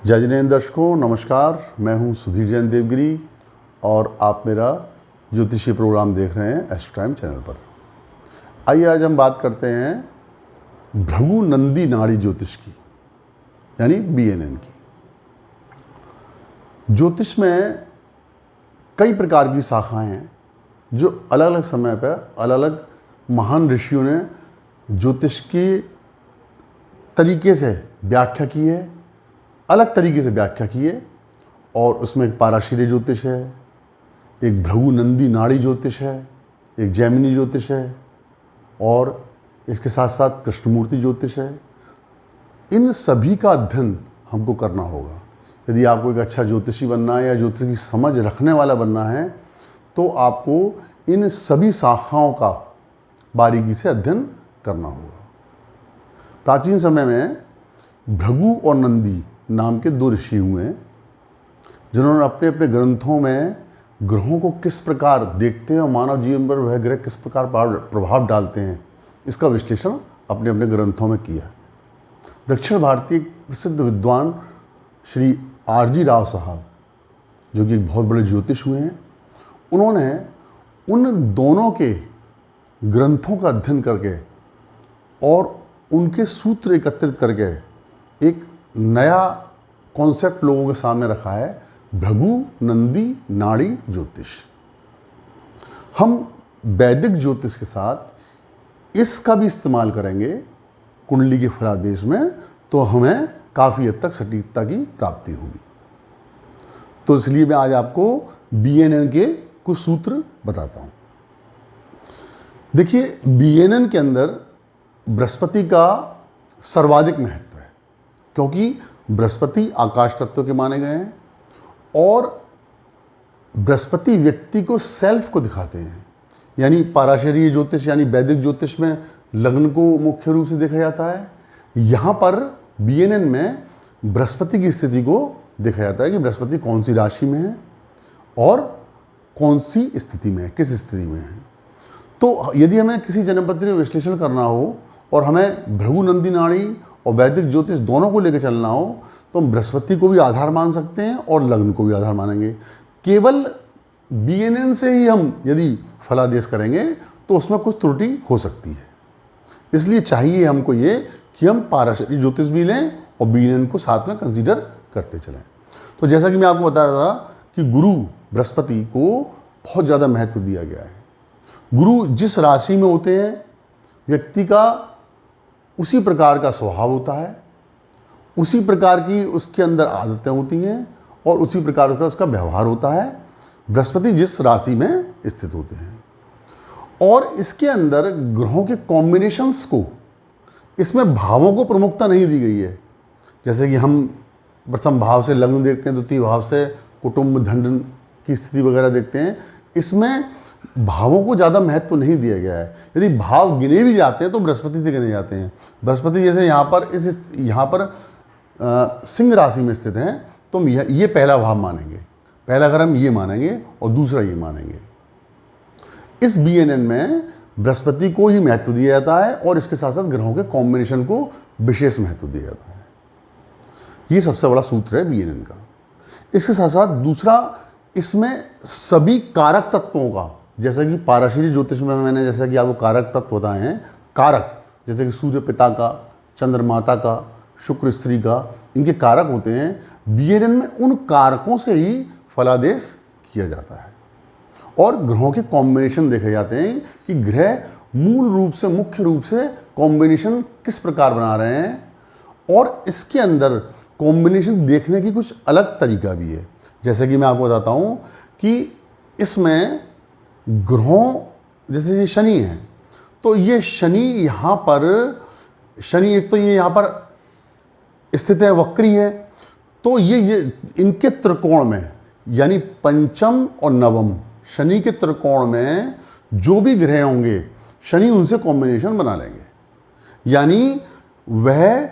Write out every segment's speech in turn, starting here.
जय जिनेन्द्र दर्शकों, नमस्कार। मैं हूं सुधीर जैन देवगिरी और आप मेरा ज्योतिषीय प्रोग्राम देख रहे हैं एस्ट्रो टाइम चैनल पर। आइए आज हम बात करते हैं भृगु नंदी नाड़ी ज्योतिष की, यानी BNN की। ज्योतिष में कई प्रकार की शाखाएं हैं जो अलग अलग समय पर अलग अलग महान ऋषियों ने ज्योतिष की तरीके से व्याख्या की है, अलग तरीके से व्याख्या की है। और उसमें एक पाराशीर्य ज्योतिष है, एक भृगु नंदी नाड़ी ज्योतिष है, एक जैमिनी ज्योतिष है और इसके साथ साथ कृष्णमूर्ति ज्योतिष है। इन सभी का अध्ययन हमको करना होगा। यदि आपको एक अच्छा ज्योतिषी बनना है या ज्योतिष की समझ रखने वाला बनना है तो आपको इन सभी शाखाओं का बारीकी से अध्ययन करना होगा। प्राचीन समय में भृगु और नंदी नाम के दो ऋषि हुए हैं जिन्होंने अपने अपने ग्रंथों में ग्रहों को किस प्रकार देखते हैं और मानव जीवन पर वह ग्रह किस प्रकार प्रभाव डालते हैं, इसका विश्लेषण अपने अपने ग्रंथों में किया। दक्षिण भारतीय प्रसिद्ध विद्वान श्री RG राव साहब, जो कि एक बहुत बड़े ज्योतिष हुए हैं, उन्होंने उन दोनों के ग्रंथों का अध्ययन करके और उनके सूत्र एकत्रित करके एक नया कॉन्सेप्ट लोगों के सामने रखा है, भृगु नंदी नाड़ी ज्योतिष। हम वैदिक ज्योतिष के साथ इसका भी इस्तेमाल करेंगे कुंडली के फलादेश में, तो हमें काफ़ी हद तक सटीकता की प्राप्ति होगी। तो इसलिए मैं आज आपको BNN के कुछ सूत्र बताता हूँ। देखिए, BNN के अंदर बृहस्पति का सर्वाधिक महत्व है, क्योंकि बृहस्पति आकाश तत्व के माने गए हैं और बृहस्पति व्यक्ति को सेल्फ को दिखाते हैं। यानी पाराशरीय ज्योतिष यानी वैदिक ज्योतिष में लग्न को मुख्य रूप से देखा जाता है। यहाँ पर BNN में बृहस्पति की स्थिति को देखा जाता है कि बृहस्पति कौन सी राशि में है और कौन सी स्थिति में है, किस स्थिति में है। तो यदि हमें किसी जन्मपत्री का विश्लेषण करना हो और हमें भृगु नंदी नाड़ी और वैदिक ज्योतिष दोनों को लेकर चलना हो तो हम बृहस्पति को भी आधार मान सकते हैं और लग्न को भी आधार मानेंगे। केवल BNN से ही हम यदि फलादेश करेंगे तो उसमें कुछ त्रुटि हो सकती है। इसलिए चाहिए हमको ये कि हम पाराशरीय ज्योतिष भी लें और BNN को साथ में कंसीडर करते चलें। तो जैसा कि मैं आपको बता रहा था कि गुरु बृहस्पति को बहुत ज़्यादा महत्व दिया गया है। गुरु जिस राशि में होते हैं, व्यक्ति का उसी प्रकार का स्वभाव होता है, उसी प्रकार की उसके अंदर आदतें होती हैं और उसी प्रकार का उसका व्यवहार होता है, बृहस्पति जिस राशि में स्थित होते हैं। और इसके अंदर ग्रहों के कॉम्बिनेशंस को, इसमें भावों को प्रमुखता नहीं दी गई है। जैसे कि हम प्रथम भाव से लग्न देखते हैं, द्वितीय भाव से कुटुंब धन की स्थिति वगैरह देखते हैं, इसमें भावों को ज़्यादा महत्व नहीं दिया गया है। यदि भाव गिने भी जाते हैं तो बृहस्पति से गिने जाते हैं। बृहस्पति जैसे यहाँ पर सिंह राशि में स्थित हैं तो हम ये पहला भाव मानेंगे, पहला घर हम ये मानेंगे और दूसरा ये मानेंगे। इस BNN में बृहस्पति को ही महत्व दिया जाता है और इसके साथ साथ ग्रहों के कॉम्बिनेशन को विशेष महत्व दिया जाता है। ये सबसे बड़ा सूत्र है BNN का। इसके साथ साथ दूसरा, इसमें सभी कारक तत्वों का, जैसे कि पाराशरीय ज्योतिष में मैंने जैसा कि आपको कारक तत्व बताए हैं, कारक जैसे कि सूर्य पिता का, चंद्र माता का, शुक्र स्त्री का, इनके कारक होते हैं। BNN में उन कारकों से ही फलादेश किया जाता है और ग्रहों के कॉम्बिनेशन देखे जाते हैं कि ग्रह मूल रूप से, मुख्य रूप से कॉम्बिनेशन किस प्रकार बना रहे हैं। और इसके अंदर कॉम्बिनेशन देखने की कुछ अलग तरीका भी है। जैसे कि मैं आपको बताता हूँ कि इसमें ग्रहों, जैसे ये शनि है, तो ये शनि यहाँ पर, शनि एक तो ये यहाँ पर स्थित है, वक्री है, तो ये इनके त्रिकोण में, यानी पंचम और नवम शनि के त्रिकोण में जो भी ग्रह होंगे, शनि उनसे कॉम्बिनेशन बना लेंगे। यानी वह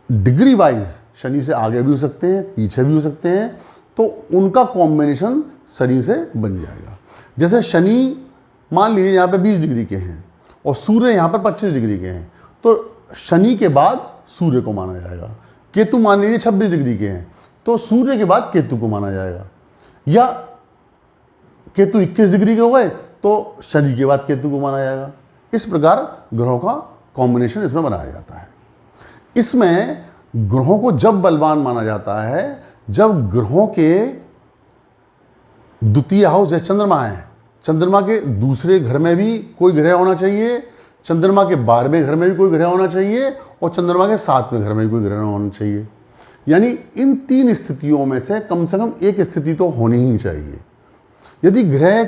डिग्री वाइज शनि से आगे भी हो सकते हैं, पीछे भी हो सकते हैं, तो उनका कॉम्बिनेशन शनि से बन जाएगा। जैसे शनि मान लीजिए यहाँ पे 20 डिग्री के हैं और सूर्य यहाँ पर 25 डिग्री के हैं, तो शनि के बाद सूर्य को माना जाएगा। केतु मान लीजिए 26 डिग्री के हैं, तो सूर्य के बाद केतु को माना जाएगा। या केतु 21 डिग्री के हो गए तो शनि के बाद केतु को माना जाएगा। इस प्रकार ग्रहों का कॉम्बिनेशन इसमें बनाया जाता है। इसमें ग्रहों को जब बलवान माना जाता है जब ग्रहों के द्वितीय हाउस जैसे चंद्रमा है, चंद्रमा के दूसरे घर में भी कोई ग्रह होना चाहिए, चंद्रमा के 12वें घर में भी कोई ग्रह होना चाहिए और चंद्रमा के 7वें घर में भी कोई ग्रह होना चाहिए। यानी इन 3 स्थितियों में से कम एक स्थिति तो होनी ही चाहिए। यदि ग्रह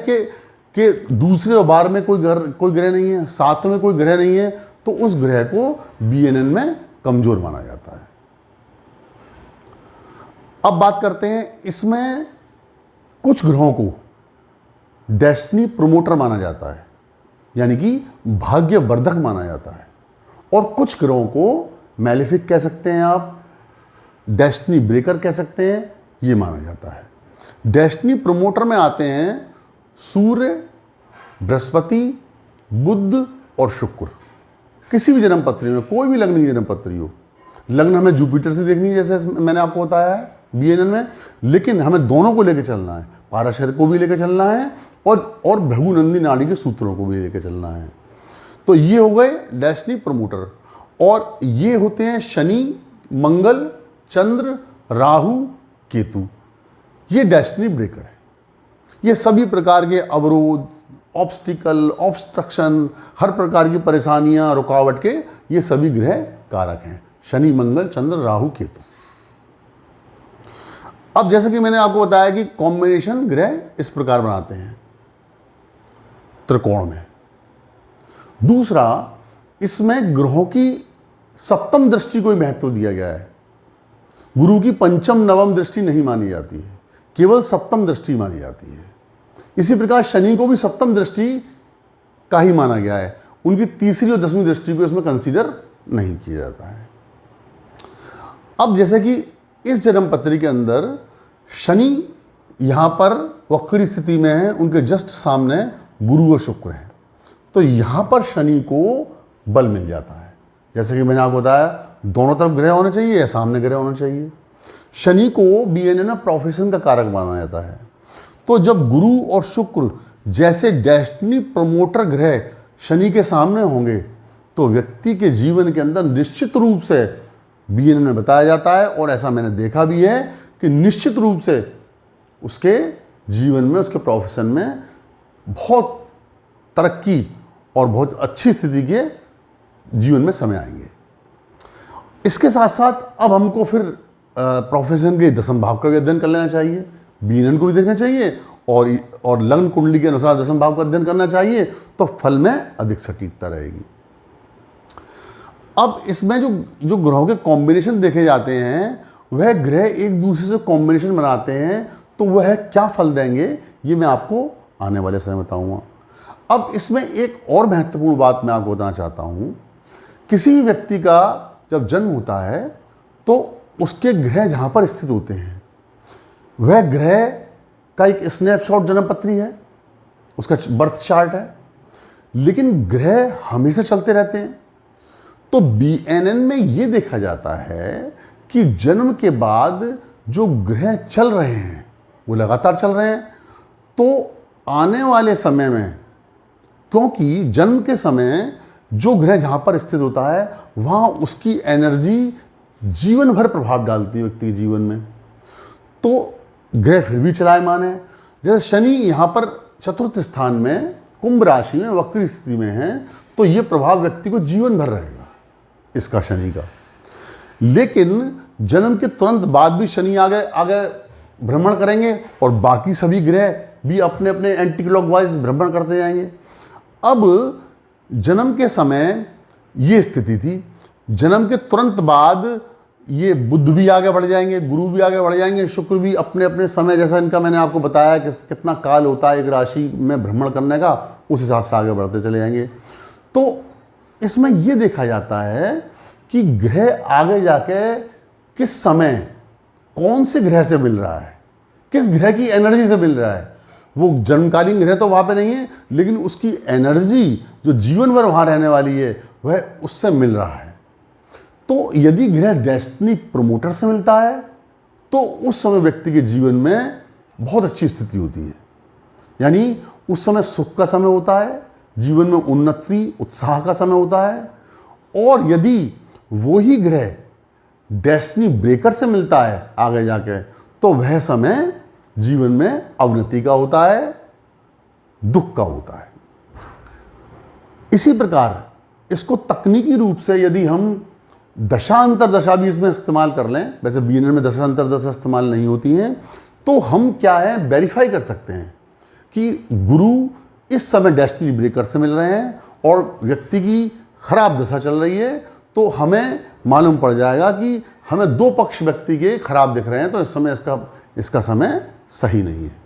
के दूसरे और 12 में कोई ग्रह नहीं है, 7 में कोई ग्रह नहीं है, तो उस ग्रह को BNN में कमजोर माना जाता है। अब बात करते हैं, इसमें कुछ ग्रहों को डेस्टिनी प्रोमोटर माना जाता है, यानी कि भाग्यवर्धक माना जाता है, और कुछ ग्रहों को मैलेफिक कह सकते हैं आप, डेस्टिनी ब्रेकर कह सकते हैं, ये माना जाता है। डेस्टिनी प्रोमोटर में आते हैं सूर्य, बृहस्पति, बुध और शुक्र। किसी भी जन्म पत्री में, कोई भी लग्न की जन्म पत्री हो, लग्न हमें जुपिटर से देखनी है जैसे मैंने आपको बताया है BNN में, लेकिन हमें दोनों को लेकर चलना है, पाराशर को भी लेकर चलना है और भृगुनंदी नाड़ी के सूत्रों को भी लेकर चलना है। तो ये हो गए डेस्टिनी प्रमोटर, और ये होते हैं शनि, मंगल, चंद्र, राहु, केतु। ये डेस्टिनी ब्रेकर है। ये सभी प्रकार के अवरोध, ऑब्स्टिकल, ऑब्स्ट्रक्शन, हर प्रकार की परेशानियां, रुकावट के ये सभी ग्रह कारक हैं, शनि, मंगल, चंद्र, राहु, केतु। अब जैसे कि मैंने आपको बताया कि कॉम्बिनेशन ग्रह इस प्रकार बनाते हैं त्रिकोण में। दूसरा, इसमें ग्रहों की सप्तम दृष्टि को ही महत्व दिया गया है। गुरु की पंचम नवम दृष्टि नहीं मानी जाती है, केवल सप्तम दृष्टि मानी जाती है। इसी प्रकार शनि को भी सप्तम दृष्टि का ही माना गया है, उनकी तीसरी और 10वीं दृष्टि को इसमें कंसीडर नहीं किया जाता है। अब जैसे कि इस जन्म पत्री के अंदर शनि यहाँ पर वक्री स्थिति में है, उनके जस्ट सामने गुरु और शुक्र हैं, तो यहाँ पर शनि को बल मिल जाता है। जैसे कि मैंने आपको बताया, दोनों तरफ ग्रह होने चाहिए या सामने ग्रह होना चाहिए। शनि को BNN में प्रोफेशन का कारक माना जाता है। तो जब गुरु और शुक्र जैसे डेस्टिनी प्रमोटर ग्रह शनि के सामने होंगे तो व्यक्ति के जीवन के अंदर निश्चित रूप से BNN में बताया जाता है, और ऐसा मैंने देखा भी है कि निश्चित रूप से उसके जीवन में, उसके प्रोफेशन में बहुत तरक्की और बहुत अच्छी स्थिति के जीवन में समय आएंगे। इसके साथ साथ अब हमको फिर प्रोफेशन के 10म भाव का भी अध्ययन कर लेना चाहिए, BNN को भी देखना चाहिए, और लग्न कुंडली के अनुसार 10म भाव का अध्ययन करना चाहिए, तो फल में अधिक सटीकता रहेगी। अब इसमें जो ग्रहों के कॉम्बिनेशन देखे जाते हैं, वह ग्रह एक दूसरे से कॉम्बिनेशन बनाते हैं, तो वह क्या फल देंगे ये मैं आपको आने वाले समय में बताऊंगा। अब इसमें एक और महत्वपूर्ण बात मैं आपको बताना चाहता हूँ। किसी भी व्यक्ति का जब जन्म होता है तो उसके ग्रह जहाँ पर स्थित होते हैं, वह ग्रह का एक स्नैपशॉट जन्म पत्री है, उसका बर्थ चार्ट है, लेकिन ग्रह हमेशा चलते रहते हैं। तो BNN में ये देखा जाता है कि जन्म के बाद जो ग्रह चल रहे हैं वो लगातार चल रहे हैं, तो आने वाले समय में, क्योंकि जन्म के समय जो ग्रह जहाँ पर स्थित होता है वहाँ उसकी एनर्जी जीवन भर प्रभाव डालती है व्यक्ति के जीवन में, तो ग्रह फिर भी चलायमान है। जैसे शनि यहाँ पर चतुर्थ स्थान में कुंभ राशि में वक्री स्थिति में है, तो ये प्रभाव व्यक्ति को जीवन भर रहेगा इसका, शनि का। लेकिन जन्म के तुरंत बाद भी शनि आगे भ्रमण करेंगे और बाकी सभी ग्रह भी अपने अपने एंटी क्लॉकवाइज भ्रमण करते जाएंगे। अब जन्म के समय ये स्थिति थी, जन्म के तुरंत बाद ये बुध भी आगे बढ़ जाएंगे, गुरु भी आगे बढ़ जाएंगे, शुक्र भी अपने अपने समय, जैसा इनका मैंने आपको बताया कि कितना काल होता है एक राशि में भ्रमण करने का, उस हिसाब से आगे बढ़ते चले जाएंगे। तो इसमें यह देखा जाता है कि ग्रह आगे जाके किस समय कौन से ग्रह से मिल रहा है, किस ग्रह की एनर्जी से मिल रहा है। वो जन्मकालीन ग्रह तो वहाँ पे नहीं है, लेकिन उसकी एनर्जी जो जीवन भर वहाँ रहने वाली है वह उससे मिल रहा है। तो यदि ग्रह डेस्टिनी प्रमोटर से मिलता है तो उस समय व्यक्ति के जीवन में बहुत अच्छी स्थिति होती है, यानी उस समय सुख का समय होता है, जीवन में उन्नति उत्साह का समय होता है। और यदि वही ग्रह डेस्टिनी ब्रेकर से मिलता है आगे जाके, तो वह समय जीवन में अवनति का होता है, दुख का होता है। इसी प्रकार इसको तकनीकी रूप से यदि हम दशांतर दशा भी इसमें इस्तेमाल कर लें, वैसे बीएनएन में दशांतर दशा इस्तेमाल नहीं होती हैं, तो हम क्या है वेरीफाई कर सकते हैं कि गुरु इस समय डेस्टिनी ब्रेकर से मिल रहे हैं और व्यक्ति की खराब दशा चल रही है, तो हमें मालूम पड़ जाएगा कि हमें दो पक्ष व्यक्ति के खराब दिख रहे हैं, तो इस समय इसका समय सही नहीं है।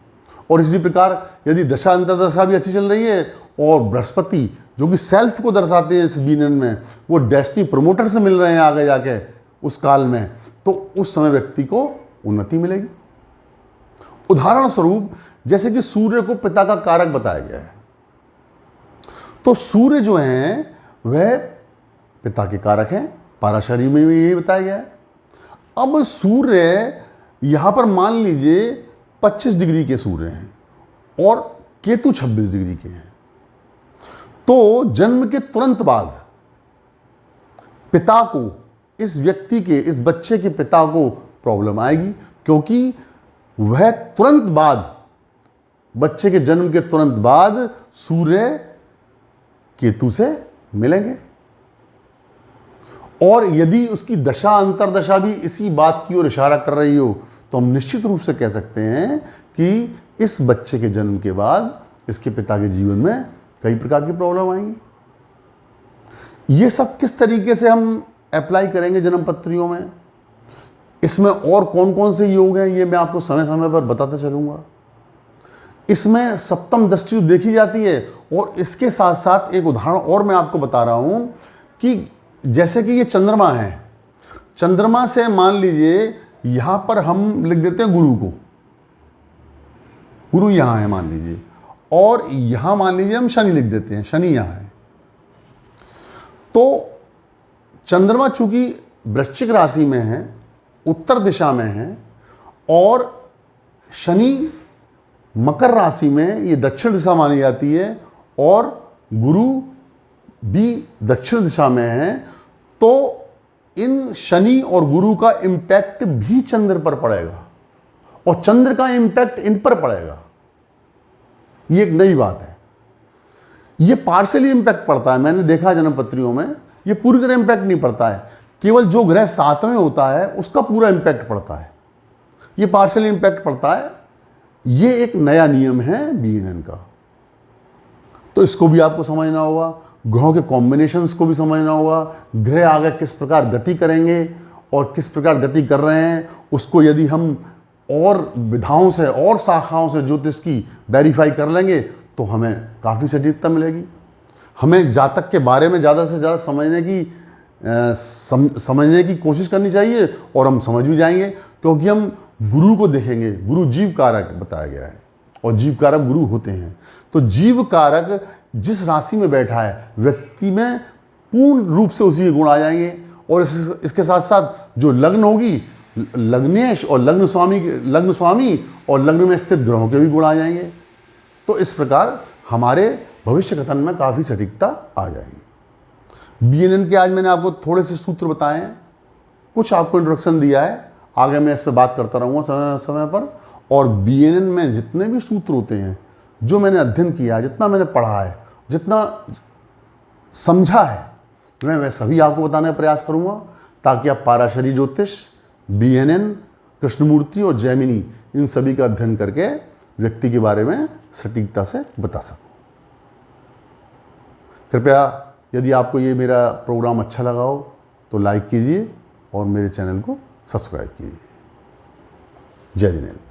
और इसी प्रकार यदि दशांतर दशा भी अच्छी चल रही है और बृहस्पति जो कि सेल्फ को दर्शाते हैं इस बीएनएन में, वो डेस्टिनी प्रमोटर से मिल रहे हैं आगे जाके उस काल में, तो उस समय व्यक्ति को उन्नति मिलेगी। उदाहरण स्वरूप जैसे कि सूर्य को पिता का कारक बताया गया है, तो सूर्य जो हैं वह पिता के कारक हैं, पाराशरी में भी यही बताया गया है। अब सूर्य यहाँ पर मान लीजिए 25 डिग्री के सूर्य हैं और केतु 26 डिग्री के हैं, तो जन्म के तुरंत बाद पिता को, इस व्यक्ति के, इस बच्चे के पिता को प्रॉब्लम आएगी, क्योंकि वह तुरंत बाद, बच्चे के जन्म के तुरंत बाद सूर्य केतु से मिलेंगे। और यदि उसकी दशा अंतरदशा भी इसी बात की ओर इशारा कर रही हो, तो हम निश्चित रूप से कह सकते हैं कि इस बच्चे के जन्म के बाद इसके पिता के जीवन में कई प्रकार की प्रॉब्लम आएंगी। ये सब किस तरीके से हम अप्लाई करेंगे जन्म पत्रियों में, इसमें और कौन कौन से योग हैं, ये मैं आपको समय समय पर बताता चलूँगा। इसमें सप्तम दृष्टि देखी जाती है, और इसके साथ साथ एक उदाहरण और मैं आपको बता रहा हूँ कि जैसे कि ये चंद्रमा है, चंद्रमा से मान लीजिए यहाँ पर हम लिख देते हैं गुरु को, गुरु यहाँ है मान लीजिए, और यहाँ मान लीजिए हम शनि लिख देते हैं, शनि यहाँ है। तो चंद्रमा चूंकि वृश्चिक राशि में है, उत्तर दिशा में है, और शनि मकर राशि में, ये दक्षिण दिशा मानी जाती है, और गुरु भी दक्षिण दिशा में है, तो इन शनि और गुरु का इम्पैक्ट भी चंद्र पर पड़ेगा और चंद्र का इम्पैक्ट इन पर पड़ेगा। ये एक नई बात है। ये पार्शियली इम्पैक्ट पड़ता है, मैंने देखा जन्मपत्रियों में, ये पूरी तरह इम्पैक्ट नहीं पड़ता है, केवल जो ग्रह साथ में होता है उसका पूरा इम्पैक्ट पड़ता है, ये पार्शियली इम्पैक्ट पड़ता है। ये एक नया नियम है बीएनएन का, तो इसको भी आपको समझना होगा, ग्रहों के कॉम्बिनेशंस को भी समझना होगा, ग्रह आगे किस प्रकार गति करेंगे और किस प्रकार गति कर रहे हैं, उसको यदि हम और विधाओं से और शाखाओं से ज्योतिष की वेरीफाई कर लेंगे तो हमें काफ़ी सटीकता मिलेगी। हमें जातक के बारे में ज़्यादा से ज़्यादा समझने की कोशिश करनी चाहिए, और हम समझ भी जाएंगे, क्योंकि हम गुरु को देखेंगे। गुरु जीव कारक बताया गया है और जीव कारक गुरु होते हैं, तो जीव कारक जिस राशि में बैठा है व्यक्ति में पूर्ण रूप से उसी के गुण आ जाएंगे। और इसके साथ साथ जो लग्न होगी, लग्नेश और लग्न स्वामी और लग्न में स्थित ग्रहों के भी गुण आ जाएंगे। तो इस प्रकार हमारे भविष्य कथन में काफ़ी सटीकता आ जाएगी। बीएनएन के आज मैंने आपको थोड़े से सूत्र बताए हैं, कुछ आपको इंट्रोडक्शन दिया है, आगे मैं इस पर बात करता रहूँगा समय समय पर। और बीएनएन में जितने भी सूत्र होते हैं, जो मैंने अध्ययन किया है, जितना मैंने पढ़ा है, जितना समझा है, मैं वह सभी आपको बताने का प्रयास करूँगा, ताकि आप पाराशरी ज्योतिष, बीएनएन, कृष्णमूर्ति और जैमिनी, इन सभी का अध्ययन करके व्यक्ति के बारे में सटीकता से बता सको। कृपया यदि आपको ये मेरा प्रोग्राम अच्छा लगा हो तो लाइक कीजिए और मेरे चैनल को सब्सक्राइब कीजिए। जय जिनेन्द्र।